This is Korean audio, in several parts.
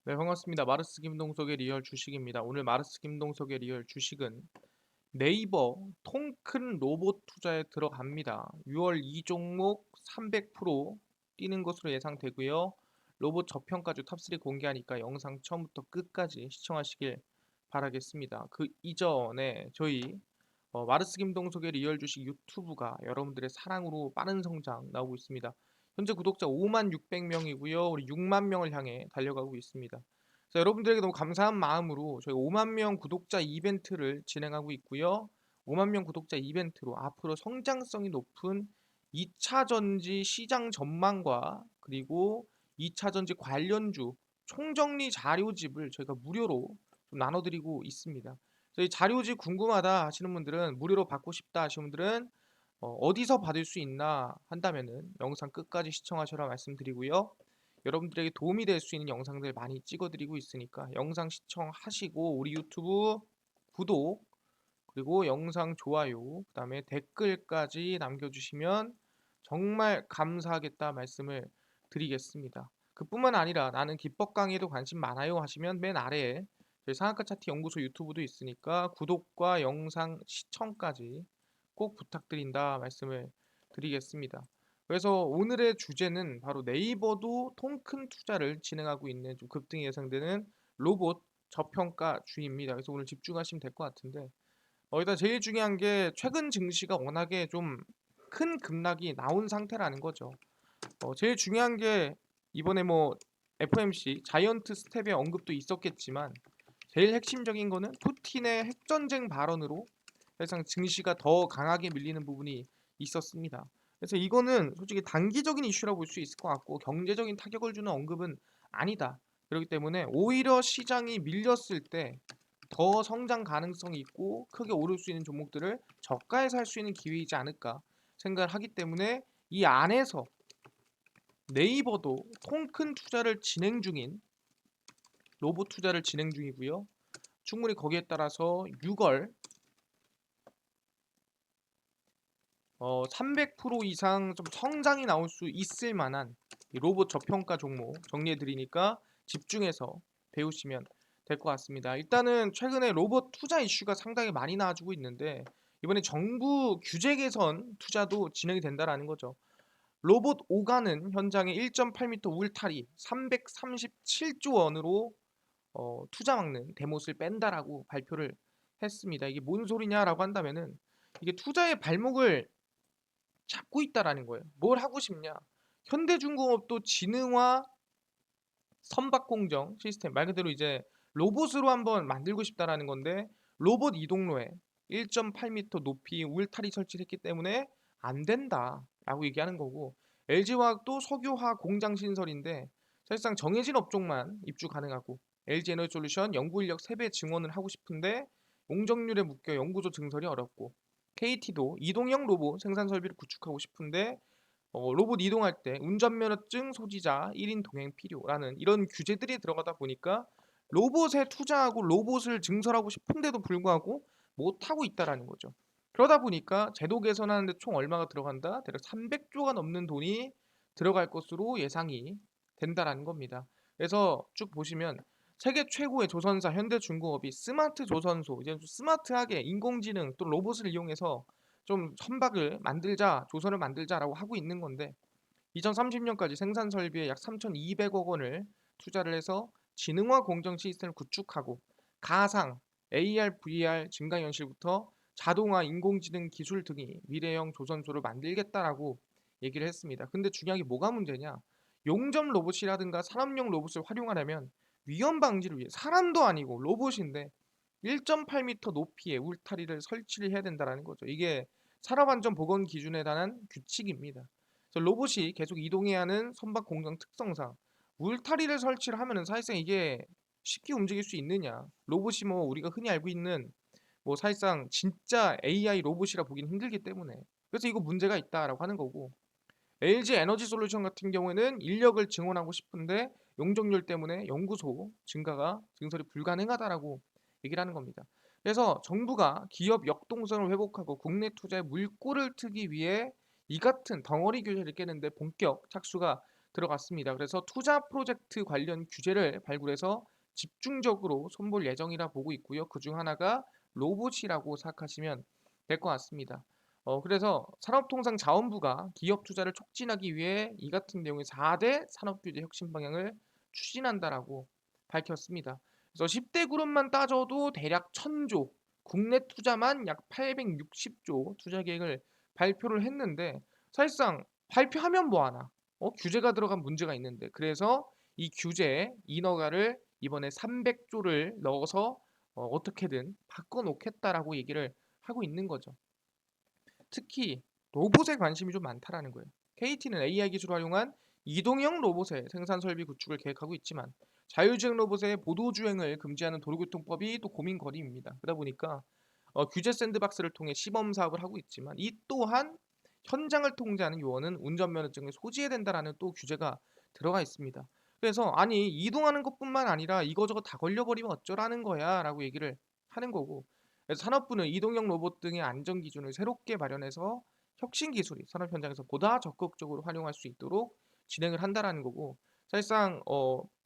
네, 반갑습니다. 마르스 김동석의 리얼 주식입니다. 오늘 마르스 김동석의 리얼 주식은 네이버 통큰 로봇 투자에 들어갑니다. 6월 이 종목 300% 뛰는 것으로 예상되고요. 로봇 저평가주 탑3 공개하니까 영상 처음부터 끝까지 시청하시길 바라겠습니다. 그 이전에 저희 마르스 김동석의 리얼 주식 유튜브가 여러분들의 사랑으로 빠른 성장 나오고 있습니다. 현재 구독자 5만 600명이고요. 우리 6만 명을 향해 달려가고 있습니다. 자, 여러분들에게 너무 감사한 마음으로 저희 5만 명 구독자 이벤트를 진행하고 있고요. 5만 명 구독자 이벤트로 앞으로 성장성이 높은 2차 전지 시장 전망과 그리고 2차 전지 관련주 총정리 자료집을 저희가 무료로 좀 나눠드리고 있습니다. 저희 자료집 궁금하다 하시는 분들은 무료로 받고 싶다 하시는 분들은 어디서 받을 수 있나 한다면은 영상 끝까지 시청하셔라 말씀드리고요. 여러분들에게 도움이 될 수 있는 영상들 많이 찍어드리고 있으니까 영상 시청하시고 우리 유튜브 구독 그리고 영상 좋아요 그다음에 댓글까지 남겨주시면 정말 감사하겠다 말씀을 드리겠습니다. 그뿐만 아니라 나는 기법 강의에도 관심 많아요 하시면 맨 아래에 저희 상한가 차트 연구소 유튜브도 있으니까 구독과 영상 시청까지 꼭 부탁드린다 말씀을 드리겠습니다. 그래서 오늘의 주제는 바로 네이버도 통큰 투자를 진행하고 있는 좀 급등이 예상되는 로봇 저평가주입니다. 그래서 오늘 집중하시면 될 것 같은데 일단 제일 중요한 게 최근 증시가 워낙에 좀 큰 급락이 나온 상태라는 거죠. 제일 중요한 게 이번에 뭐 FOMC 자이언트 스텝의 언급도 있었겠지만 제일 핵심적인 거는 푸틴의 핵전쟁 발언으로 사실상 증시가 더 강하게 밀리는 부분이 있었습니다. 그래서 이거는 솔직히 단기적인 이슈라고 볼 수 있을 것 같고 경제적인 타격을 주는 언급은 아니다. 그렇기 때문에 오히려 시장이 밀렸을 때 더 성장 가능성이 있고 크게 오를 수 있는 종목들을 저가에 살 수 있는 기회이지 않을까 생각을 하기 때문에 이 안에서 네이버도 통큰 투자를 진행 중인 로봇 투자를 진행 중이고요. 충분히 거기에 따라서 6월 300% 이상 좀 성장이 나올 수 있을 만한 로봇 저평가 종목 정리해 드리니까 집중해서 배우시면 될 것 같습니다. 일단은 최근에 로봇 투자 이슈가 상당히 많이 나와주고 있는데 이번에 정부 규제 개선 투자도 진행이 된다라는 거죠. 로봇 오가는 현장에 1.8m 울타리 337조 원으로 투자 막는 대못을 뺀다라고 발표를 했습니다. 이게 뭔 소리냐라고 한다면은 이게 투자의 발목을 잡고 있다라는 거예요. 뭘 하고 싶냐? 현대중공업도 지능화 선박공정 시스템 말 그대로 이제 로봇으로 한번 만들고 싶다라는 건데 로봇 이동로에 1.8m 높이 울타리 설치를 했기 때문에 안 된다라고 얘기하는 거고 LG화학도 석유화학 공장 신설인데 사실상 정해진 업종만 입주 가능하고 LG에너지솔루션 연구인력 3배 증원을 하고 싶은데 용적률에 묶여 연구소 증설이 어렵고 KT도 이동형 로봇 생산 설비를 구축하고 싶은데 로봇 이동할 때 운전면허증 소지자 1인 동행 필요라는 이런 규제들이 들어가다 보니까 로봇에 투자하고 로봇을 증설하고 싶은데도 불구하고 못하고 있다라는 거죠. 그러다 보니까 제도 개선하는데 총 얼마가 들어간다? 대략 300조가 넘는 돈이 들어갈 것으로 예상이 된다라는 겁니다. 그래서 쭉 보시면 세계 최고의 조선사 현대중공업이 스마트 조선소, 이제 좀 스마트하게 인공지능 또 로봇을 이용해서 좀 선박을 만들자, 조선을 만들자라고 하고 있는 건데 2030년까지 생산 설비에 약 3,200억 원을 투자를 해서 지능화 공정 시스템을 구축하고 가상, AR, VR, 증강현실부터 자동화, 인공지능 기술 등이 미래형 조선소를 만들겠다라고 얘기를 했습니다. 근데 중요한 게 뭐가 문제냐? 용접 로봇이라든가 산업용 로봇을 활용하려면 위험 방지를 위해 사람도 아니고 로봇인데 1.8m 높이의 울타리를 설치를 해야 된다는 거죠. 이게 산업안전보건 기준에 관한 규칙입니다. 그래서 로봇이 계속 이동해야 하는 선박 공정 특성상 울타리를 설치를 하면은 사실상 이게 쉽게 움직일 수 있느냐? 로봇이 뭐 우리가 흔히 알고 있는 뭐 사실상 진짜 AI 로봇이라 보기는 힘들기 때문에 그래서 이거 문제가 있다라고 하는 거고 LG 에너지 솔루션 같은 경우에는 인력을 증원하고 싶은데 용적률 때문에 연구소 증설이 불가능하다라고 얘기를 하는 겁니다. 그래서 정부가 기업 역동성을 회복하고 국내 투자에 물꼬를 트기 위해 이 같은 덩어리 규제를 깨는데 본격 착수가 들어갔습니다. 그래서 투자 프로젝트 관련 규제를 발굴해서 집중적으로 손볼 예정이라 보고 있고요. 그중 하나가 로봇이라고 생각하시면 될 것 같습니다. 그래서 산업통상자원부가 기업 투자를 촉진하기 위해 이 같은 내용의 4대 산업규제 혁신 방향을 추진한다라고 밝혔습니다. 그래서 10대 그룹만 따져도 대략 1000조, 국내 투자만 약 860조 투자 계획을 발표를 했는데 사실상 발표하면 뭐하나? 규제가 들어간 문제가 있는데 그래서 이 규제에 인허가를 이번에 300조를 넣어서 어떻게든 바꿔놓겠다라고 얘기를 하고 있는 거죠. 특히 로봇에 관심이 좀 많다라는 거예요. KT는 AI 기술을 활용한 이동형 로봇의 생산 설비 구축을 계획하고 있지만 자율주행 로봇의 보도 주행을 금지하는 도로교통법이 또 고민거리입니다. 그러다 보니까 규제 샌드박스를 통해 시범 사업을 하고 있지만 이 또한 현장을 통제하는 요원은 운전면허증을 소지해야 된다라는 또 규제가 들어가 있습니다. 그래서 아니 이동하는 것뿐만 아니라 이거저거 다 걸려버리면 어쩌라는 거야라고 얘기를 하는 거고 그래서 산업부는 이동형 로봇 등의 안전 기준을 새롭게 마련해서 혁신 기술이 산업 현장에서 보다 적극적으로 활용할 수 있도록 진행을 한다라는 거고 사실상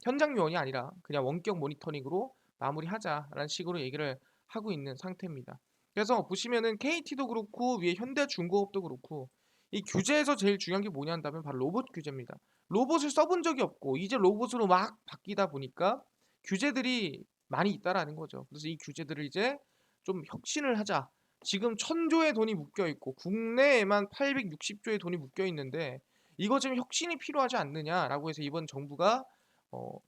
현장 요원이 아니라 그냥 원격 모니터링으로 마무리하자라는 식으로 얘기를 하고 있는 상태입니다. 그래서 보시면은 KT도 그렇고 위에 현대중공업도 그렇고 이 규제에서 제일 중요한 게 뭐냐 한다면 바로 로봇 규제입니다. 로봇을 써본 적이 없고 이제 로봇으로 막 바뀌다 보니까 규제들이 많이 있다라는 거죠. 그래서 이 규제들을 이제 좀 혁신을 하자. 지금 1000조의 돈이 묶여 있고 국내에만 860조의 돈이 묶여 있는데 이거 좀 혁신이 필요하지 않느냐라고 해서 이번 정부가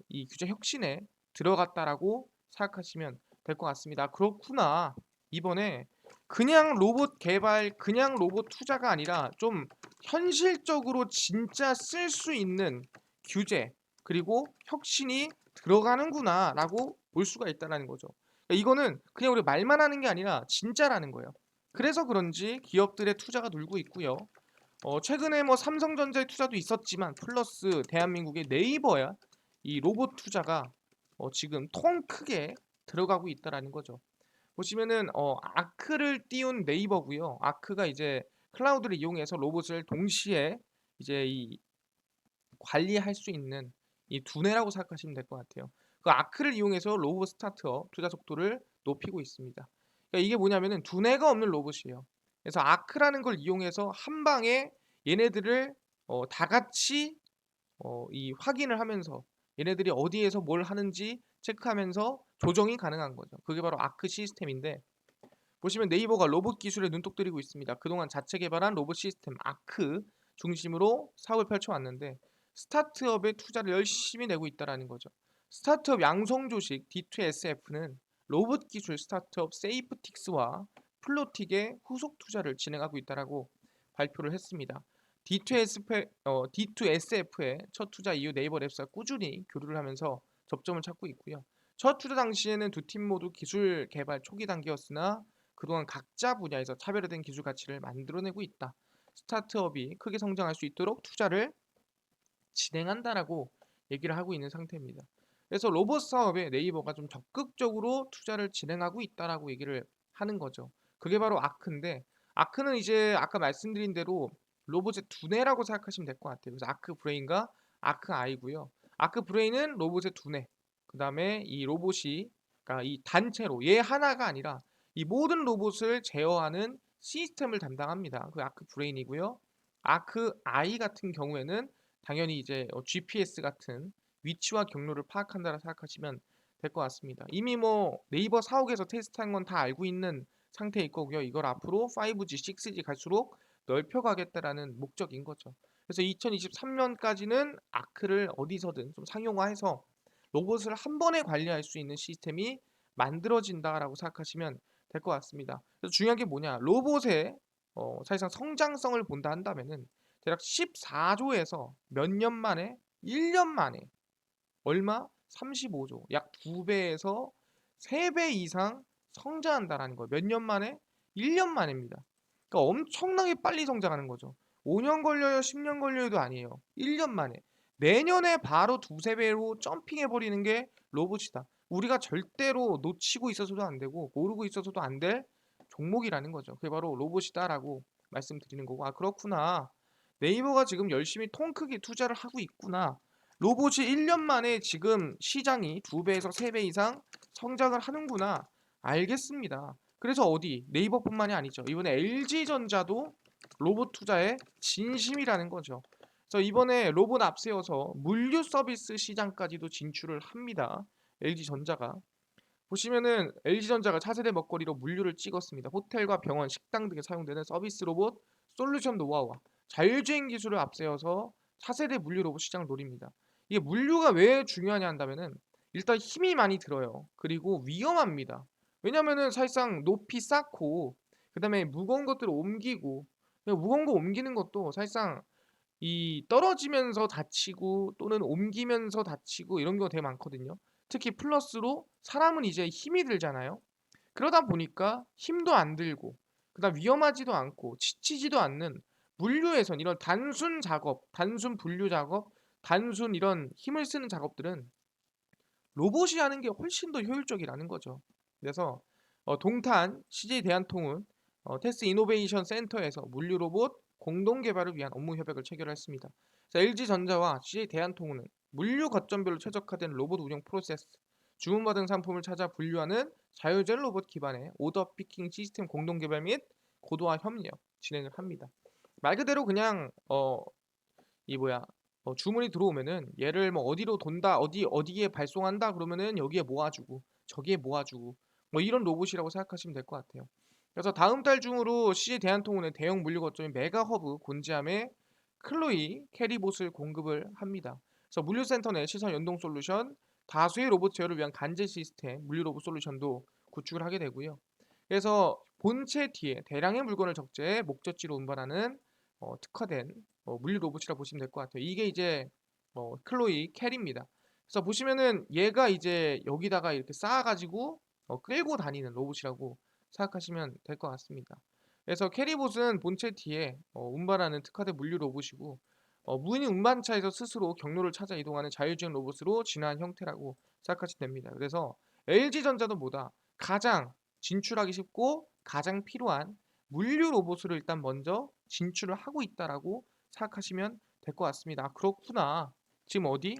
이 규제 혁신에 들어갔다라고 생각하시면 될 것 같습니다. 그렇구나. 이번에 그냥 로봇 개발, 그냥 로봇 투자가 아니라 좀 현실적으로 진짜 쓸 수 있는 규제 그리고 혁신이 들어가는구나라고 볼 수가 있다는 거죠. 그러니까 이거는 그냥 우리 말만 하는 게 아니라 진짜라는 거예요. 그래서 그런지 기업들의 투자가 늘고 있고요. 최근에 뭐 삼성전자의 투자도 있었지만 플러스 대한민국의 네이버야 이 로봇 투자가 지금 통 크게 들어가고 있다라는 거죠. 보시면은 아크를 띄운 네이버고요. 아크가 이제 클라우드를 이용해서 로봇을 동시에 이제 이 관리할 수 있는 이 두뇌라고 생각하시면 될 것 같아요. 그 아크를 이용해서 로봇 스타트업 투자 속도를 높이고 있습니다. 그러니까 이게 뭐냐면은 두뇌가 없는 로봇이에요. 그래서 아크라는 걸 이용해서 한 방에 얘네들을 다 같이 이 확인을 하면서 얘네들이 어디에서 뭘 하는지 체크하면서 조정이 가능한 거죠. 그게 바로 아크 시스템인데 보시면 네이버가 로봇 기술에 눈독 들이고 있습니다. 그동안 자체 개발한 로봇 시스템 아크 중심으로 사업을 펼쳐왔는데 스타트업에 투자를 열심히 내고 있다는 거죠. 스타트업 양성조직 D2SF는 로봇 기술 스타트업 세이프틱스와 플로틱의 후속 투자를 진행하고 있다고 발표를 했습니다. D2SF의 첫 투자 이후 네이버 랩스와 꾸준히 교류를 하면서 접점을 찾고 있고요. 첫 투자 당시에는 두 팀 모두 기술 개발 초기 단계였으나 그동안 각자 분야에서 차별화된 기술 가치를 만들어내고 있다. 스타트업이 크게 성장할 수 있도록 투자를 진행한다라고 얘기를 하고 있는 상태입니다. 그래서 로봇 사업에 네이버가 좀 적극적으로 투자를 진행하고 있다라고 얘기를 하는 거죠. 그게 바로 아크인데 아크는 이제 아까 말씀드린 대로 로봇의 두뇌라고 생각하시면 될 것 같아요. 그래서 아크 브레인과 아크 아이고요. 아크 브레인은 로봇의 두뇌. 그다음에 이 로봇이 그러니까 이 단체로 얘 하나가 아니라 이 모든 로봇을 제어하는 시스템을 담당합니다. 그 아크 브레인이고요. 아크 아이 같은 경우에는 당연히 이제 GPS 같은 위치와 경로를 파악한다고 생각하시면 될 것 같습니다. 이미 뭐 네이버 사옥에서 테스트한 건 다 알고 있는 상태일 거고요. 이걸 앞으로 5G, 6G 갈수록 넓혀가겠다라는 목적인 거죠. 그래서 2023년까지는 아크를 어디서든 좀 상용화해서 로봇을 한 번에 관리할 수 있는 시스템이 만들어진다라고 생각하시면 될 것 같습니다. 그래서 중요한 게 뭐냐? 로봇의 사실상 성장성을 본다 한다면은 대략 14조에서 몇 년 만에 1년 만에 얼마? 35조. 약 2배에서 3배 이상 성장한다라는 거예요. 몇 년 만에? 1년 만입니다. 그러니까 엄청나게 빨리 성장하는 거죠. 5년 걸려요, 10년 걸려요도 아니에요. 1년 만에. 내년에 바로 두세 배로 점핑해 버리는 게 로봇이다. 우리가 절대로 놓치고 있어서도 안 되고 모르고 있어서도 안 될 종목이라는 거죠. 그게 바로 로봇이다라고 말씀드리는 거고. 아, 그렇구나. 네이버가 지금 열심히 통 크게 투자를 하고 있구나. 로봇이 1년 만에 지금 시장이 2배에서 3배 이상 성장을 하는구나. 알겠습니다. 그래서 어디 네이버뿐만이 아니죠. 이번에 LG전자도 로봇 투자에 진심이라는 거죠. 그래서 이번에 로봇 앞세워서 물류 서비스 시장까지도 진출을 합니다. LG전자가. 보시면은 LG전자가 차세대 먹거리로 물류를 찍었습니다. 호텔과 병원, 식당 등에 사용되는 서비스 로봇 솔루션 노하우와 자율주행 기술을 앞세워서 차세대 물류 로봇 시장을 노립니다. 이게 물류가 왜 중요하냐 한다면은 일단 힘이 많이 들어요. 그리고 위험합니다. 왜냐면은 사실상 높이 쌓고 그다음에 무거운 것들을 옮기고 무거운 거 옮기는 것도 사실상 이 떨어지면서 다치고 또는 옮기면서 다치고 이런 경우가 되게 많거든요. 특히 플러스로 사람은 이제 힘이 들잖아요. 그러다 보니까 힘도 안 들고 그다음 위험하지도 않고 지치지도 않는 물류에선 이런 단순 작업, 단순 분류 작업, 단순 이런 힘을 쓰는 작업들은 로봇이 하는 게 훨씬 더 효율적이라는 거죠. 그래서 동탄 CJ 대한통운 테스 이노베이션 센터에서 물류 로봇 공동 개발을 위한 업무 협약을 체결했습니다. LG전자와 CJ 대한통운은 물류 거점별로 최적화된 로봇 운영 프로세스, 주문받은 상품을 찾아 분류하는 자율주행 로봇 기반의 오더 피킹 시스템 공동 개발 및 고도화 협력 진행을 합니다. 말 그대로 그냥 이 뭐야 주문이 들어오면은 얘를 뭐 어디로 돈다 어디에 발송한다 그러면은 여기에 모아주고 저기에 모아주고 뭐 이런 로봇이라고 생각하시면 될 것 같아요. 그래서 다음 달 중으로 CJ 대한통운의 대형 물류 거점인 메가허브 곤지암에 클로이 캐리봇을 공급을 합니다. 그래서 물류센터 내 시설 연동 솔루션, 다수의 로봇 제어를 위한 간제 시스템 물류 로봇 솔루션도 구축을 하게 되고요. 그래서 본체 뒤에 대량의 물건을 적재해 목적지로 운반하는 특화된 물류 로봇이라 보시면 될 것 같아요. 이게 이제 클로이 캐리입니다. 그래서 보시면은 얘가 이제 여기다가 이렇게 쌓아가지고 끌고 다니는 로봇이라고 생각하시면 될 것 같습니다. 그래서 캐리봇은 본체 뒤에 운반하는 특화된 물류 로봇이고 무인 운반차에서 스스로 경로를 찾아 이동하는 자율주행 로봇으로 진화한 형태라고 생각하시면 됩니다. 그래서 LG전자도 뭐다 가장 진출하기 쉽고 가장 필요한 물류 로봇으로 일단 먼저 진출을 하고 있다라고 생각하시면 될 것 같습니다. 아, 그렇구나. 지금 어디?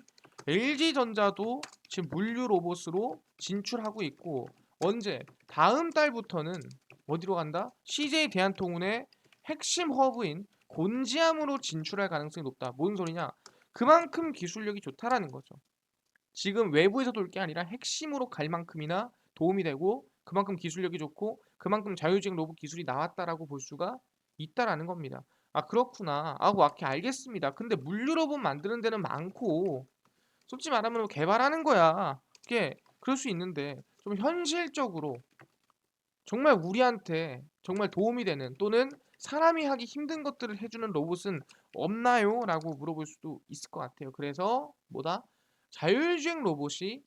LG전자도 지금 물류 로봇으로 진출하고 있고 언제? 다음 달부터는 어디로 간다? CJ 대한통운의 핵심 허브인 곤지암으로 진출할 가능성이 높다. 뭔 소리냐? 그만큼 기술력이 좋다라는 거죠. 지금 외부에서 올 게 아니라 핵심으로 갈 만큼이나 도움이 되고 그만큼 기술력이 좋고 그만큼 자율주행 로봇 기술이 나왔다라고 볼 수가 있다라는 겁니다. 아 그렇구나. 아 오케이 알겠습니다. 근데 물류 로봇 만드는 데는 많고 솔직히 말하면 개발하는 거야. 그게 그럴 수 있는데 좀 현실적으로 정말 우리한테 정말 도움이 되는 또는 사람이 하기 힘든 것들을 해주는 로봇은 없나요? 라고 물어볼 수도 있을 것 같아요. 그래서 뭐다? 자율주행 로봇이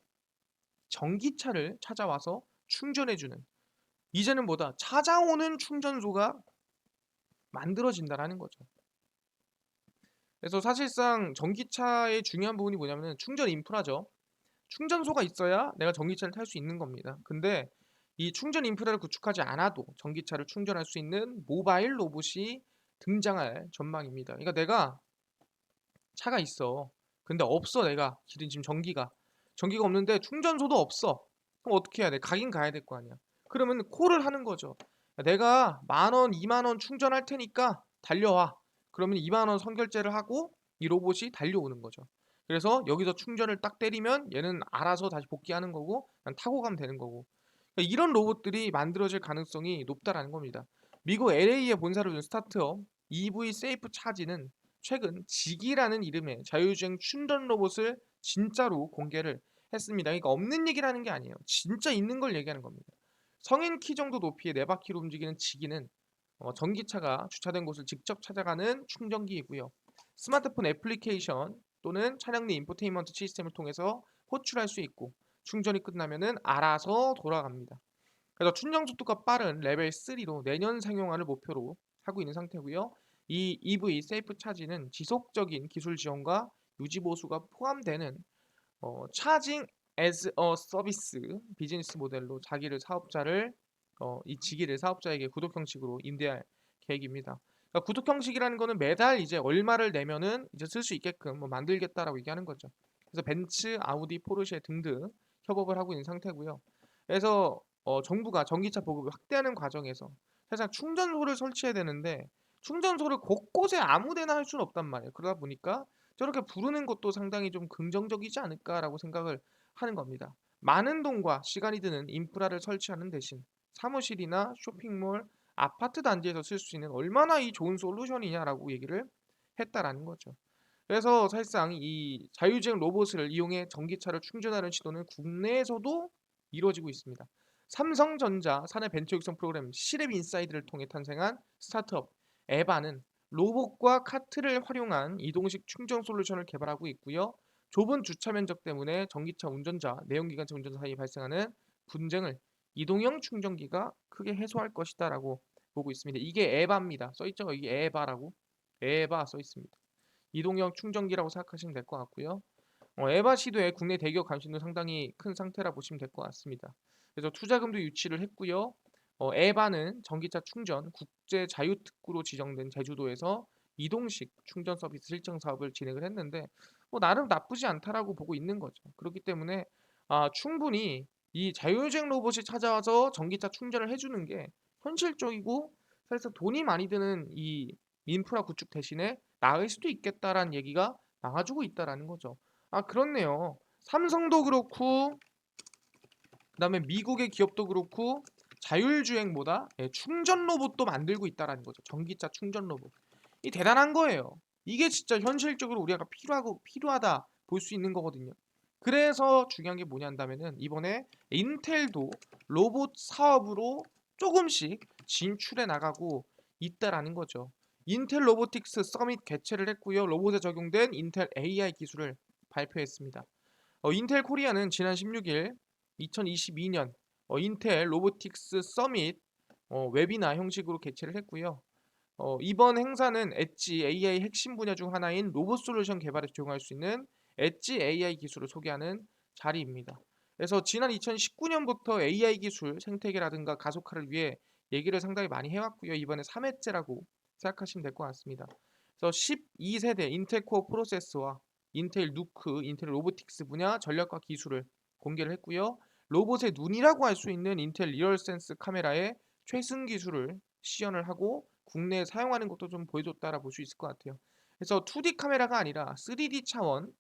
전기차를 찾아와서 충전해주는 이제는 뭐다? 찾아오는 충전소가 만들어진다라는 거죠. 그래서 사실상 전기차의 중요한 부분이 뭐냐면 충전 인프라죠. 충전소가 있어야 내가 전기차를 탈 수 있는 겁니다. 근데 이 충전 인프라를 구축하지 않아도 전기차를 충전할 수 있는 모바일 로봇이 등장할 전망입니다. 그러니까 내가 차가 있어. 근데 없어 내가 기른 지금 전기가 없는데 충전소도 없어. 그럼 어떻게 해야 돼? 가긴 가야 될 거 아니야. 그러면 콜을 하는 거죠. 내가 10,000원, 20,000원 충전할 테니까 달려와. 그러면 20,000원 선결제를 하고 이 로봇이 달려오는 거죠. 그래서 여기서 충전을 딱 때리면 얘는 알아서 다시 복귀하는 거고 난 타고 가면 되는 거고. 그러니까 이런 로봇들이 만들어질 가능성이 높다라는 겁니다. 미국 LA에 본사를 둔 스타트업 EV 세이프 차지는 최근 직이라는 이름의 자율주행 충전 로봇을 진짜로 공개를 했습니다. 그러니까 없는 얘기라는 게 아니에요. 진짜 있는 걸 얘기하는 겁니다. 성인 키 정도 높이의 네 바퀴로 움직이는 지기는 전기차가 주차된 곳을 직접 찾아가는 충전기이고요. 스마트폰 애플리케이션 또는 차량 내 인포테인먼트 시스템을 통해서 호출할 수 있고 충전이 끝나면은 알아서 돌아갑니다. 그래서 충전 속도가 빠른 레벨 3로 내년 상용화를 목표로 하고 있는 상태고요. 이 EV 세이프 차지는 지속적인 기술 지원과 유지 보수가 포함되는 차징 as a 서비스 비즈니스 모델로 이 지기를 사업자에게 구독 형식으로 임대할 계획입니다. 그러니까 구독 형식이라는 거는 매달 이제 얼마를 내면은 이제 쓸 수 있게끔 뭐 만들겠다라고 얘기하는 거죠. 그래서 벤츠, 아우디, 포르쉐 등등 협업을 하고 있는 상태고요. 그래서 정부가 전기차 보급을 확대하는 과정에서 사실 충전소를 설치해야 되는데 충전소를 곳곳에 아무 데나 할 수는 없단 말이에요. 그러다 보니까 저렇게 부르는 것도 상당히 좀 긍정적이지 않을까라고 생각을 하는 겁니다. 많은 돈과 시간이 드는 인프라를 설치하는 대신 사무실이나 쇼핑몰, 아파트 단지에서 쓸 수 있는 얼마나 이 좋은 솔루션이냐라고 얘기를 했다라는 거죠. 그래서 사실상 이 자율주행 로봇을 이용해 전기차를 충전하는 시도는 국내에서도 이루어지고 있습니다. 삼성전자 사내 벤처 육성 프로그램 시랩 인사이드를 통해 탄생한 스타트업 에바는 로봇과 카트를 활용한 이동식 충전 솔루션을 개발하고 있고요. 좁은 주차 면적 때문에 전기차 운전자, 내연기관차 운전자 사이에 발생하는 분쟁을 이동형 충전기가 크게 해소할 것이다라고 보고 있습니다. 이게 에바입니다. 써 있죠? 이게 에바라고. 에바 써 있습니다. 이동형 충전기라고 생각하시면 될 것 같고요. 에바 시도에 국내 대기업 관심도 상당히 큰 상태라 보시면 될 것 같습니다. 그래서 투자금도 유치를 했고요. 에바는 전기차 충전 국제 자유특구로 지정된 제주도에서 이동식 충전 서비스 실증 사업을 진행을 했는데 나름 나쁘지 않다라고 보고 있는 거죠. 그렇기 때문에 충분히 이 자율주행 로봇이 찾아와서 전기차 충전을 해주는 게 현실적이고 사실상 돈이 많이 드는 이 인프라 구축 대신에 나을 수도 있겠다라는 얘기가 나와주고 있다라는 거죠. 그렇네요. 삼성도 그렇고 그다음에 미국의 기업도 그렇고 자율주행보다 충전 로봇도 만들고 있다라는 거죠. 전기차 충전 로봇. 이 대단한 거예요. 이게 진짜 현실적으로 우리가 필요하다 볼 수 있는 거거든요. 그래서 중요한 게 뭐냐 한다면은 이번에 인텔도 로봇 사업으로 조금씩 진출해 나가고 있다라는 거죠. 인텔 로보틱스 서밋 개최를 했고요. 로봇에 적용된 인텔 AI 기술을 발표했습니다. 인텔 코리아는 지난 16일 2022년 인텔 로보틱스 서밋 웨비나 형식으로 개최를 했고요. 이번 행사는 엣지 AI 핵심 분야 중 하나인 로봇 솔루션 개발에 적용할 수 있는 엣지 AI 기술을 소개하는 자리입니다. 그래서 지난 2019년부터 AI 기술 생태계라든가 가속화를 위해 얘기를 상당히 많이 해왔고요. 이번에 3회째라고 생각하시면 될 것 같습니다. 그래서 12세대 인텔 코어 프로세스와 인텔 누크, 인텔 로보틱스 분야 전략과 기술을 공개를 했고요. 로봇의 눈이라고 할 수 있는 인텔 리얼센스 카메라의 최신 기술을 시연을 하고 국내에 사용하는 것도 좀 보여줬다라 볼 수 있을 것 같아요. 그래서 2D 카메라가 아니라 3D 차원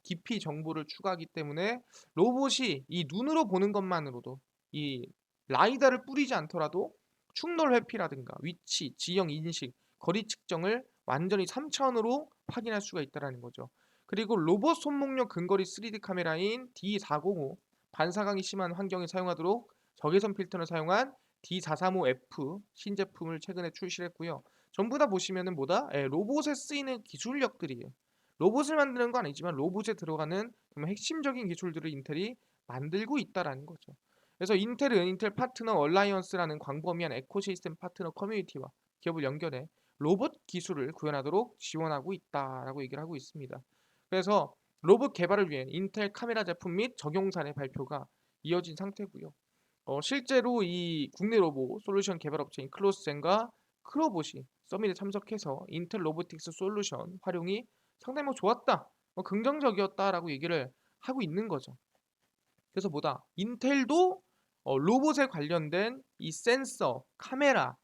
깊이 정보를 추가하기 때문에 로봇이 이 눈으로 보는 것만으로도 이 라이다를 뿌리지 않더라도 충돌 회피라든가 위치, 지형 인식, 거리 측정을 완전히 3차원으로 확인할 수가 있다는 거죠. 그리고 로봇 손목용 근거리 3D 카메라인 D405 반사광이 심한 환경에 사용하도록 적외선 필터를 사용한 D435F 신제품을 최근에 출시했고요. 전부 다 보시면은 로봇에 쓰이는 기술력들이에요. 로봇을 만드는 건 아니지만 로봇에 들어가는 정말 핵심적인 기술들을 인텔이 만들고 있다라는 거죠. 그래서 인텔은 인텔 파트너 얼라이언스라는 광범위한 에코시스템 파트너 커뮤니티와 기업을 연결해 로봇 기술을 구현하도록 지원하고 있다라고 얘기를 하고 있습니다. 그래서 로봇 개발을 위해 인텔 카메라 제품 및 적용사례 발표가 이어진 상태고요. 실제로 이 국내 로봇 솔루션 개발 업체인 클로스젠과 크로봇이 서밋에 참석해서 인텔 로보틱스 솔루션 활용이 상당히 좋았다, 긍정적이었다라고 얘기를 하고 있는 거죠. 그래서 인텔도 로봇에 관련된 이 센서, 카메라,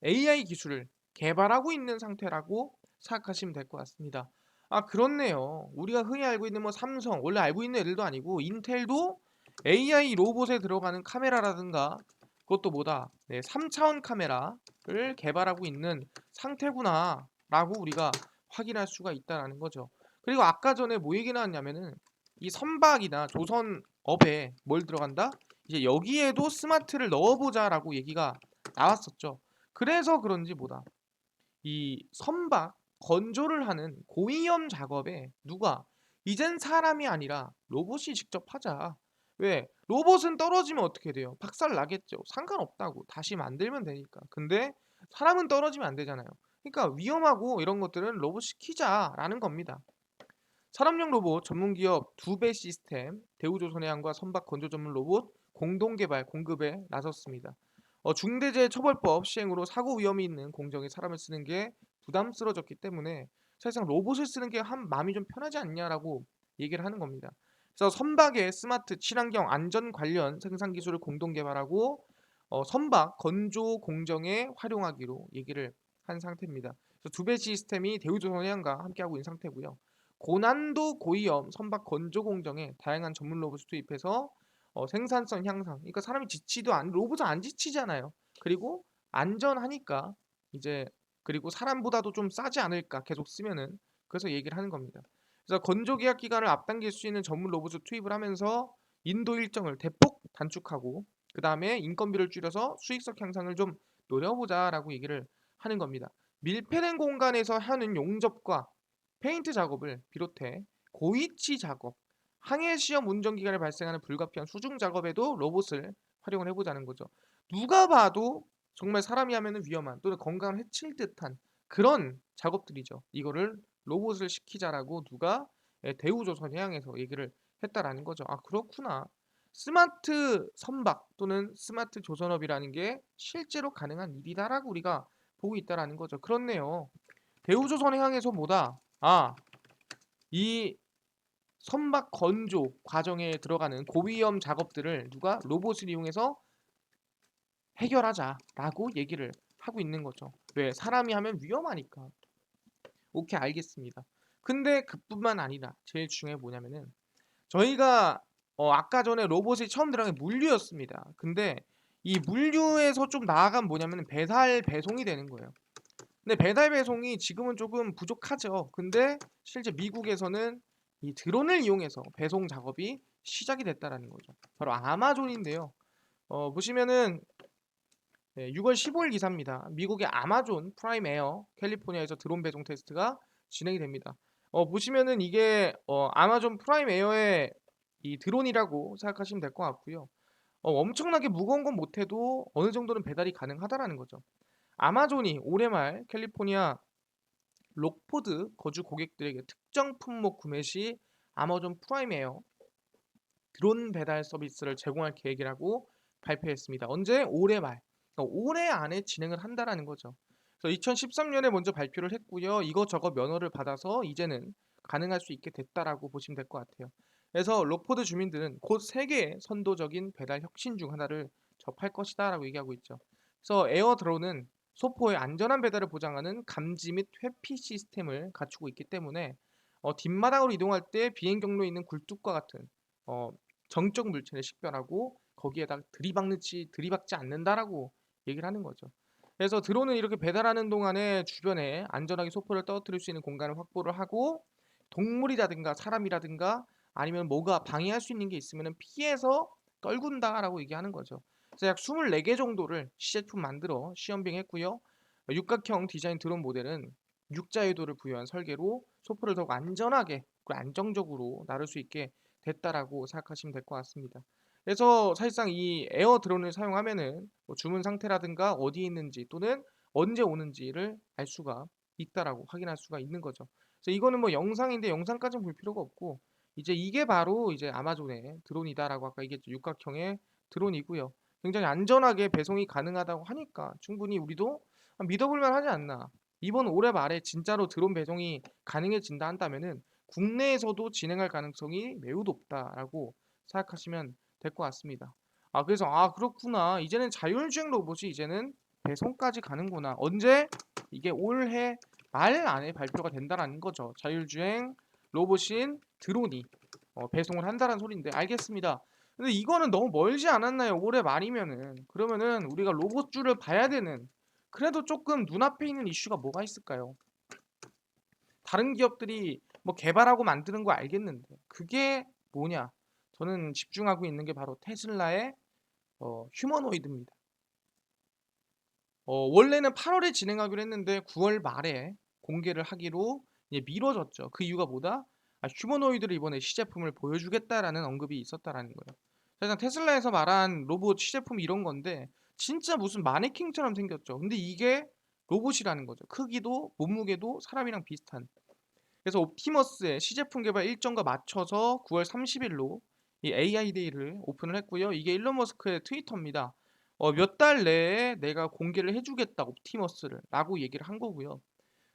AI 기술을 개발하고 있는 상태라고 생각하시면 될 것 같습니다. 그렇네요. 우리가 흔히 알고 있는 삼성, 원래 알고 있는 애들도 아니고 인텔도 AI 로봇에 들어가는 카메라라든가 그것도 3차원 카메라를 개발하고 있는 상태구나라고 우리가 확인할 수가 있다는 거죠. 그리고 아까 전에 뭐 얘기 나왔냐면은 이 선박이나 조선업에 뭘 들어간다? 이제 여기에도 스마트를 넣어보자라고 얘기가 나왔었죠. 그래서 그런지 이 선박 건조를 하는 고위험 작업에 누가 이젠 사람이 아니라 로봇이 직접 하자. 왜? 로봇은 떨어지면 어떻게 돼요? 박살 나겠죠. 상관없다고. 다시 만들면 되니까. 근데 사람은 떨어지면 안 되잖아요. 그러니까 위험하고 이런 것들은 로봇 시키자라는 겁니다. 산업용 로봇 전문기업 두배 시스템, 대우조선해양과 선박 건조 전문 로봇 공동 개발 공급에 나섰습니다. 중대재해처벌법 시행으로 사고 위험이 있는 공정에 사람을 쓰는 게 부담스러워졌기 때문에 사실상 로봇을 쓰는 게 한 마음이 좀 편하지 않냐라고 얘기를 하는 겁니다. 그래서 선박의 스마트 친환경 안전 관련 생산 기술을 공동 개발하고 선박 건조 공정에 활용하기로 얘기를 한 상태입니다. 그래서 두 배 시스템이 대우조선해양과 함께하고 있는 상태고요. 고난도 고위험 선박 건조 공정에 다양한 전문 로봇을 투입해서 생산성 향상. 그러니까 사람이 지치도 안 로봇은 안 지치잖아요. 그리고 안전하니까 이제 그리고 사람보다도 좀 싸지 않을까 계속 쓰면은 그래서 얘기를 하는 겁니다. 그래서 건조 계약 기간을 앞당길 수 있는 전문 로봇을 투입을 하면서 인도 일정을 대폭 단축하고 그다음에 인건비를 줄여서 수익성 향상을 좀 노려보자라고 얘기를 하는 겁니다. 밀폐된 공간에서 하는 용접과 페인트 작업을 비롯해 고위치 작업, 항해 시험 운전 기간에 발생하는 불가피한 수중 작업에도 로봇을 활용을 해보자는 거죠. 누가 봐도 정말 사람이 하면은 위험한 또는 건강을 해칠 듯한 그런 작업들이죠. 이거를 로봇을 시키자라고 누가 대우조선해양에서 얘기를 했다라는 거죠. 아 그렇구나. 스마트 선박 또는 스마트 조선업이라는 게 실제로 가능한 일이다라고 우리가 보고 있다라는 거죠. 그렇네요. 대우조선해양에서 뭐다? 이 선박 건조 과정에 들어가는 고위험 작업들을 누가 로봇을 이용해서 해결하자라고 얘기를 하고 있는 거죠. 왜? 사람이 하면 위험하니까. 오케이, 알겠습니다. 근데 그뿐만 아니라 제일 중요한 게 뭐냐면은 저희가 아까 전에 로봇이 처음 들어간 게 물류였습니다. 근데 이 물류에서 좀 나아간 뭐냐면은 배달 배송이 되는 거예요. 근데 배달 배송이 지금은 조금 부족하죠. 근데 실제 미국에서는 이 드론을 이용해서 배송 작업이 시작이 됐다라는 거죠. 바로 아마존인데요. 보시면은 6월 15일 기사입니다. 미국의 아마존 프라임 에어 캘리포니아에서 드론 배송 테스트가 진행이 됩니다. 보시면은 이게 아마존 프라임 에어의 이 드론이라고 생각하시면 될 것 같고요. 엄청나게 무거운 건 못해도 어느 정도는 배달이 가능하다라는 거죠. 아마존이 올해 말 캘리포니아 록포드 거주 고객들에게 특정 품목 구매 시 아마존 프라임 에어 드론 배달 서비스를 제공할 계획이라고 발표했습니다. 언제? 올해 말. 그러니까 올해 안에 진행을 한다라는 거죠. 그래서 2013년에 먼저 발표를 했고요. 이것저것 면허를 받아서 이제는 가능할 수 있게 됐다라고 보시면 될 것 같아요. 그래서 록포드 주민들은 곧 세계의 선도적인 배달 혁신 중 하나를 접할 것이다라고 얘기하고 있죠. 그래서 에어 드론은 소포의 안전한 배달을 보장하는 감지 및 회피 시스템을 갖추고 있기 때문에 뒷마당으로 이동할 때 비행 경로에 있는 굴뚝과 같은 어, 정적 물체를 식별하고 거기에다가 들이박지 않는다라고 얘기를 하는 거죠. 그래서 드론은 이렇게 배달하는 동안에 주변에 안전하게 소포를 떨어뜨릴 수 있는 공간을 확보를 하고 동물이라든가 사람이라든가 아니면 뭐가 방해할 수 있는 게 있으면 피해서 떨군다라고 얘기하는 거죠. 그래서 약 24개 정도를 시제품 만들어 시험 비행했고요. 육각형 디자인 드론 모델은 육자유도를 부여한 설계로 소포를 더욱 안전하게 그리고 안정적으로 나를 수 있게 됐다라고 생각하시면 될 것 같습니다. 그래서 사실상 이 에어 드론을 사용하면은 뭐 주문 상태라든가 어디에 있는지 또는 언제 오는지를 알 수가 있다라고 확인할 수가 있는 거죠. 그래서 이거는 뭐 영상인데 영상까지는 볼 필요가 없고 이제 이게 바로 이제 아마존의 드론이다라고 아까 얘기했죠. 육각형의 드론이고요. 굉장히 안전하게 배송이 가능하다고 하니까 충분히 우리도 믿어볼 만하지 않나. 이번 올해 말에 진짜로 드론 배송이 가능해진다 한다면은 국내에서도 진행할 가능성이 매우 높다라고 생각하시면 될 것 같습니다. 그래서 그렇구나. 이제는 자율주행 로봇이 이제는 배송까지 가는구나. 언제? 이게 올해 말 안에 발표가 된다라는 거죠. 자율주행 로봇인 드론이 배송을 한다는 소리인데 알겠습니다. 근데 이거는 너무 멀지 않았나요? 올해 말이면은. 그러면은 우리가 로봇주를 봐야 되는 그래도 조금 눈앞에 있는 이슈가 뭐가 있을까요? 다른 기업들이 뭐 개발하고 만드는 거 알겠는데 그게 뭐냐? 저는 집중하고 있는 게 바로 테슬라의 휴머노이드입니다. 원래는 8월에 진행하기로 했는데 9월 말에 공개를 하기로 이제 미뤄졌죠. 그 이유가 뭐다? 휴머노이드를 이번에 시제품을 보여주겠다라는 언급이 있었다라는 거예요. 사실 테슬라에서 말한 로봇 시제품 이런 건데 진짜 무슨 마네킹처럼 생겼죠. 근데 이게 로봇이라는 거죠. 크기도 몸무게도 사람이랑 비슷한. 그래서 옵티머스의 시제품 개발 일정과 맞춰서 9월 30일로 이 AI 데이를 오픈을 했고요. 이게 일론 머스크의 트위터입니다. 몇 달 내에 내가 공개를 해주겠다 옵티머스를 라고 얘기를 한 거고요.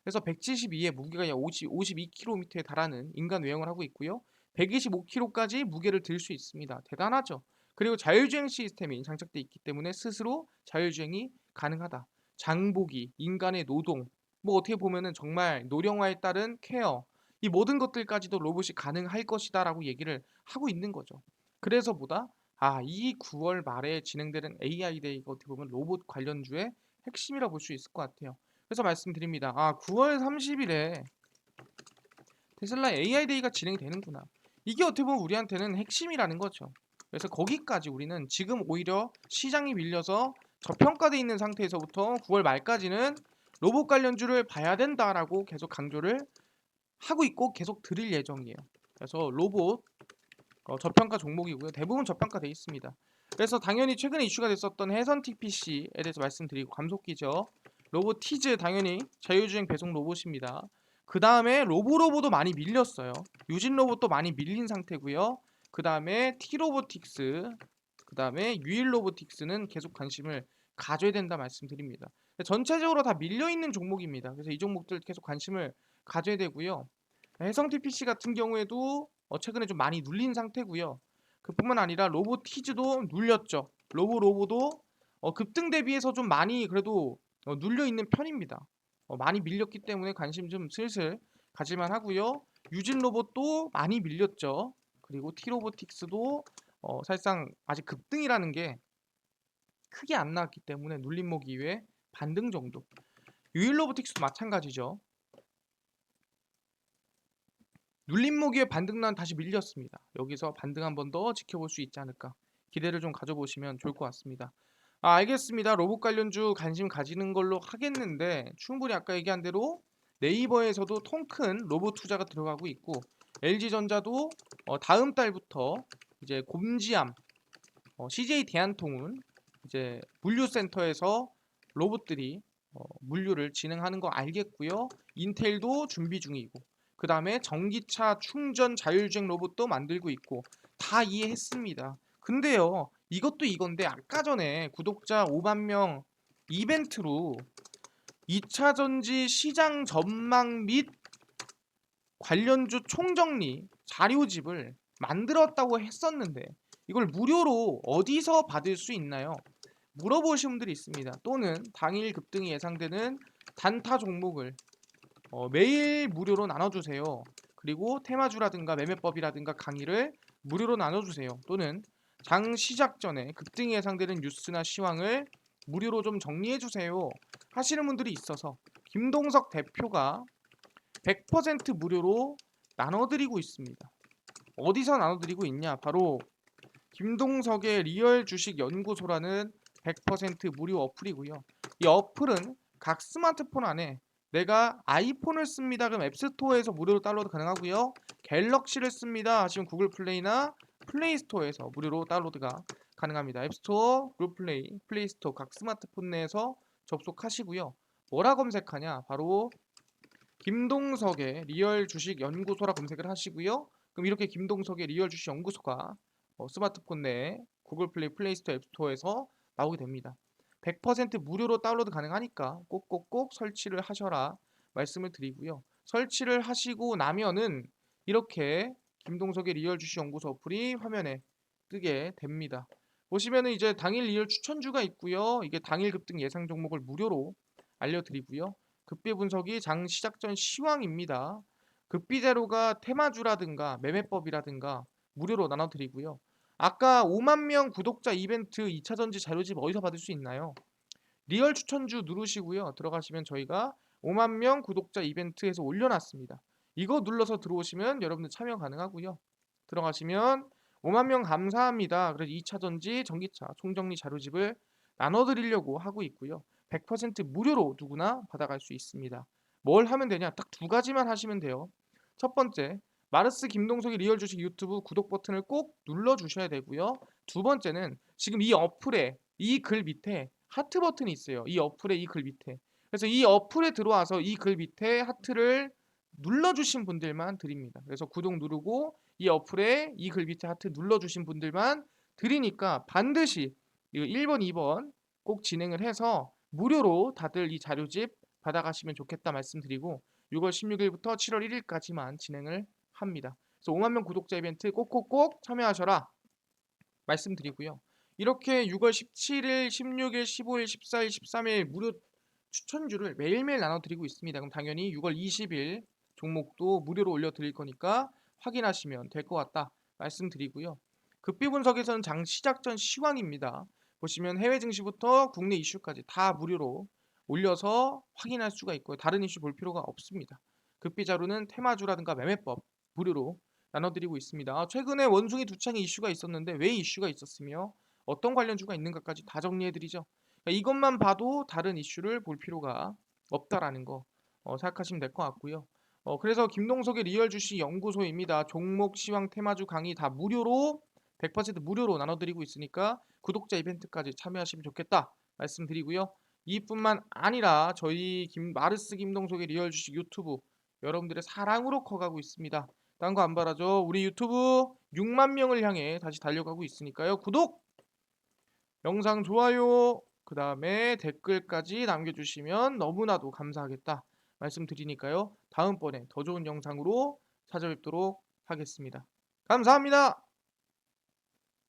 그래서 172에 무게가 약 52kg에 달하는 인간 외형을 하고 있고요. 125kg까지 무게를 들 수 있습니다. 대단하죠. 그리고 자율주행 시스템이 장착되어 있기 때문에 스스로 자율주행이 가능하다. 장보기, 인간의 노동, 뭐 어떻게 보면은 정말 노령화에 따른 케어, 이 모든 것들까지도 로봇이 가능할 것이다라고 얘기를 하고 있는 거죠. 그래서 보다 이 9월 말에 진행되는 AI 데이가 어떻게 보면 로봇 관련주의 핵심이라 볼 수 있을 것 같아요. 그래서 말씀드립니다. 9월 30일에 테슬라 AI 데이가 진행이 되는구나. 이게 어떻게 보면 우리한테는 핵심이라는 거죠. 그래서 거기까지 우리는 지금 오히려 시장이 밀려서 저평가되어 있는 상태에서부터 9월 말까지는 로봇 관련주를 봐야 된다라고 계속 강조를 하고 있고 계속 드릴 예정이에요. 그래서 로봇 저평가 종목이고요. 대부분 저평가되어 있습니다. 그래서 당연히 최근에 이슈가 됐었던 해선 TPC에 대해서 말씀드리고 감속기죠. 로봇 티즈 당연히 자율주행 배송 로봇입니다. 그 다음에 로보로보도 많이 밀렸어요. 유진 로봇도 많이 밀린 상태고요. 그 다음에 T로보틱스, 그 다음에 유일 로보틱스는 계속 관심을 가져야 된다 말씀드립니다. 전체적으로 다 밀려있는 종목입니다. 그래서 이 종목들 계속 관심을 가져야 되고요. 해성 TPC 같은 경우에도 최근에 좀 많이 눌린 상태고요. 그뿐만 아니라 로보티즈도 눌렸죠. 로보도 급등 대비해서 좀 많이 그래도 눌려 있는 편입니다. 많이 밀렸기 때문에 관심 좀 슬슬 가질만 하고요. 유진 로봇도 많이 밀렸죠. 그리고 T로보틱스도 사실상 아직 급등이라는 게 크게 안 나왔기 때문에 눌림목 이외에 반등 정도. 유일 로보틱스도 마찬가지죠. 눌림목 위에 반등 난 다시 밀렸습니다. 여기서 반등 한 번 더 지켜볼 수 있지 않을까 기대를 좀 가져보시면 좋을 것 같습니다. 알겠습니다. 로봇 관련주 관심 가지는 걸로 하겠는데 충분히 아까 얘기한 대로 네이버에서도 통 큰 로봇 투자가 들어가고 있고 LG전자도 다음 달부터 이제 곰지암 CJ 대한통운 이제 물류센터에서 로봇들이 물류를 진행하는 거 알겠고요. 인텔도 준비 중이고 그 다음에 전기차 충전 자율주행 로봇도 만들고 있고 다 이해했습니다. 근데요, 이것도 이건데 아까 전에 구독자 5만 명 이벤트로 2차 전지 시장 전망 및 관련주 총정리 자료집을 만들었다고 했었는데 이걸 무료로 어디서 받을 수 있나요? 물어보신 분들이 있습니다. 또는 당일 급등이 예상되는 단타 종목을 매일 무료로 나눠주세요. 그리고 테마주라든가 매매법이라든가 강의를 무료로 나눠주세요. 또는 장 시작 전에 급등이 예상되는 뉴스나 시황을 무료로 좀 정리해주세요. 하시는 분들이 있어서 김동석 대표가 100% 무료로 나눠드리고 있습니다. 어디서 나눠드리고 있냐? 바로 김동석의 리얼 주식 연구소라는 100% 무료 어플이고요. 이 어플은 각 스마트폰 안에 내가 아이폰을 씁니다. 그럼 앱스토어에서 무료로 다운로드 가능하고요. 갤럭시를 씁니다 하시면 구글 플레이나 플레이 스토어에서 무료로 다운로드가 가능합니다. 앱스토어, 구글 플레이, 플레이 스토어 각 스마트폰 내에서 접속하시고요. 뭐라 검색하냐? 바로 김동석의 리얼 주식 연구소라 검색을 하시고요. 그럼 이렇게 김동석의 리얼 주식 연구소가 스마트폰 내에 구글 플레이, 플레이 스토어, 앱 스토어에서 나오게 됩니다. 100% 무료로 다운로드 가능하니까 꼭꼭꼭 설치를 하셔라 말씀을 드리고요. 설치를 하시고 나면은 이렇게 김동석의 리얼 주식 연구소 어플이 화면에 뜨게 됩니다. 보시면은 이제 당일 리얼 추천주가 있고요. 이게 당일 급등 예상 종목을 무료로 알려드리고요. 급비 분석이 장 시작 전 시황입니다. 급비 자료가 테마주라든가 매매법이라든가 무료로 나눠드리고요. 아까 5만 명 구독자 이벤트 2차 전지 자료집 어디서 받을 수 있나요? 리얼 추천주 누르시고요. 들어가시면 저희가 5만 명 구독자 이벤트에서 올려놨습니다. 이거 눌러서 들어오시면 여러분들 참여 가능하고요. 들어가시면 5만 명 감사합니다. 그래서 2차 전지 전기차 총정리 자료집을 나눠드리려고 하고 있고요. 100% 무료로 누구나 받아갈 수 있습니다. 뭘 하면 되냐? 딱 두 가지만 하시면 돼요. 첫 번째, 마르스 김동석의 리얼 주식 유튜브 구독 버튼을 꼭 눌러주셔야 되고요. 두 번째는 지금 이 어플에 이 글 밑에 하트 버튼이 있어요. 이 어플의 이 글 밑에. 그래서 이 어플에 들어와서 이 글 밑에 하트를 눌러주신 분들만 드립니다. 그래서 구독 누르고 이 어플에 이 글 밑에 하트 눌러주신 분들만 드리니까 반드시 이거 1번, 2번 꼭 진행을 해서 무료로 다들 이 자료집 받아가시면 좋겠다 말씀드리고 6월 16일부터 7월 1일까지만 진행을 합니다. 그래서 5만 명 구독자 이벤트 꼭꼭꼭 참여하셔라 말씀드리고요. 이렇게 6월 17일, 16일, 15일, 14일, 13일 무료 추천주를 매일매일 나눠드리고 있습니다. 그럼 당연히 6월 20일 종목도 무료로 올려드릴 거니까 확인하시면 될 것 같다 말씀드리고요. 급비 분석에서는 장 시작 전 시황입니다. 보시면 해외 증시부터 국내 이슈까지 다 무료로 올려서 확인할 수가 있고요. 다른 이슈 볼 필요가 없습니다. 급비 자료는 테마주라든가 매매법 무료로 나눠드리고 있습니다. 최근에 원숭이 두 창의 이슈가 있었는데 왜 이슈가 있었으며 어떤 관련주가 있는가까지 다 정리해드리죠. 그러니까 이것만 봐도 다른 이슈를 볼 필요가 없다라는 거 생각하시면 될 것 같고요. 그래서 김동석의 리얼 주식 연구소입니다. 종목, 시황, 테마주 강의 다 무료로 100% 무료로 나눠드리고 있으니까 구독자 이벤트까지 참여하시면 좋겠다 말씀드리고요. 이뿐만 아니라 저희 마르스 김동석의 리얼 주식 유튜브 여러분들의 사랑으로 커가고 있습니다. 딴 거 안 바라죠. 우리 유튜브 6만 명을 향해 다시 달려가고 있으니까요. 구독, 영상 좋아요, 그 다음에 댓글까지 남겨주시면 너무나도 감사하겠다 말씀드리니까요. 다음번에 더 좋은 영상으로 찾아뵙도록 하겠습니다. 감사합니다.